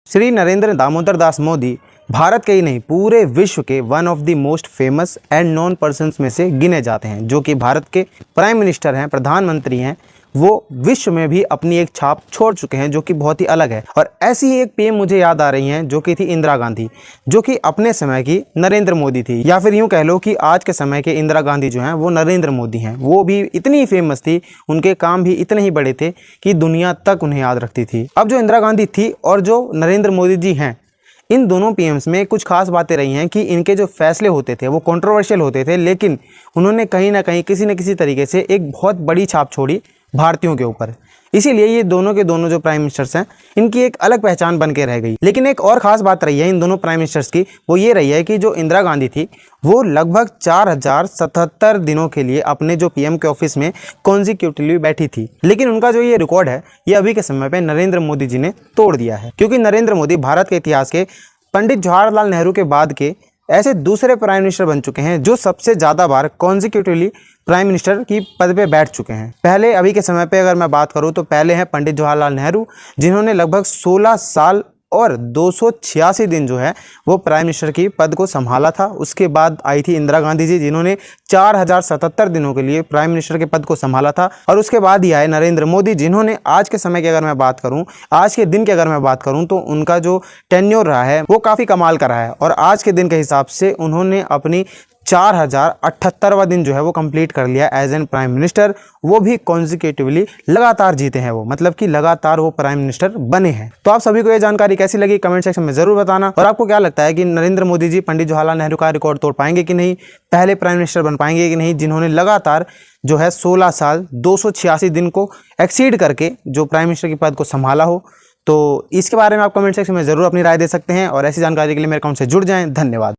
श्री नरेंद्र दामोदर दास मोदी भारत के ही नहीं पूरे विश्व के one of the most famous and non persons में से गिने जाते हैं, जो कि भारत के प्राइम मिनिस्टर हैं, प्रधानमंत्री हैं। वो विश्व में भी अपनी एक छाप छोड़ चुके हैं जो कि बहुत ही अलग है। और ऐसी ही एक पीएम मुझे याद आ रही हैं जो कि थी इंदिरा गांधी, जो कि अपने समय की नरेंद्र मोदी थी, या फिर यूं कह लो कि आज के समय के इंदिरा गांधी जो हैं वो नरेंद्र मोदी हैं। वो भी इतनी फेमस थी, उनके काम भी इतने ही बड़े थे कि दुनिया तक उन्हें याद रखती थी। अब जो इंदिरा गांधी थी और जो नरेंद्र मोदी जी हैं, इन दोनों पीएम्स में कुछ खास बातें रही हैं कि इनके जो फैसले होते थे वो कंट्रोवर्शियल होते थे, लेकिन उन्होंने कहीं ना कहीं किसी न किसी तरीके से एक बहुत बड़ी छाप छोड़ी भारतीयों के ऊपर। इसीलिए ये दोनों के दोनों जो प्राइम मिनिस्टर्स हैं, इनकी एक अलग पहचान बन के रह गई। लेकिन एक और ख़ास बात रही है इन दोनों प्राइम मिनिस्टर्स की, वो ये रही है कि जो इंदिरा गांधी थी वो लगभग 4077 दिनों के लिए अपने जो पीएम के ऑफिस में कॉन्जिक्यूटिवली बैठी थी। लेकिन उनका जो ये रिकॉर्ड है ये अभी के समय पे नरेंद्र मोदी जी ने तोड़ दिया है, क्योंकि नरेंद्र मोदी भारत के इतिहास के पंडित जवाहरलाल नेहरू के बाद के ऐसे दूसरे प्राइम मिनिस्टर बन चुके हैं जो सबसे ज़्यादा बार कॉन्जिक्यूटिवली प्राइम मिनिस्टर की पद पे बैठ चुके हैं। पहले अभी के समय पे अगर मैं बात करूं तो पहले हैं पंडित जवाहरलाल नेहरू, जिन्होंने लगभग 16 साल और 286 दिन जो है वो प्राइम मिनिस्टर की पद को संभाला था। उसके बाद आई थी इंदिरा गांधी जी, जिन्होंने 4077 दिनों के लिए प्राइम मिनिस्टर के पद को संभाला था। और उसके बाद ही आए नरेंद्र मोदी, जिन्होंने आज के समय की अगर मैं बात करूं, आज के दिन की अगर मैं बात करूं तो उनका जो टेन्योर रहा है वो काफ़ी कमाल का रहा है। और आज के दिन के हिसाब से उन्होंने अपनी 4078वां दिन जो है वो कंप्लीट कर लिया एज एन प्राइम मिनिस्टर। वो भी कॉन्जिक्यूटिवली लगातार जीते हैं वो, मतलब कि लगातार वो प्राइम मिनिस्टर बने हैं। तो आप सभी को ये जानकारी कैसी लगी कमेंट सेक्शन में जरूर बताना। और आपको क्या लगता है कि नरेंद्र मोदी जी पंडित जवाहरलाल नेहरू का रिकॉर्ड तोड़ पाएंगे कि नहीं, पहले प्राइम मिनिस्टर बन पाएंगे कि नहीं जिन्होंने लगातार जो है 16 साल 286 दिन को एक्सीड करके जो प्राइम मिनिस्टर की पद को संभाला हो। तो इसके बारे में आप कमेंट सेक्शन में जरूर अपनी राय दे सकते हैं और ऐसी जानकारी के लिए मेरे अकाउंट से जुड़ जाएं। धन्यवाद।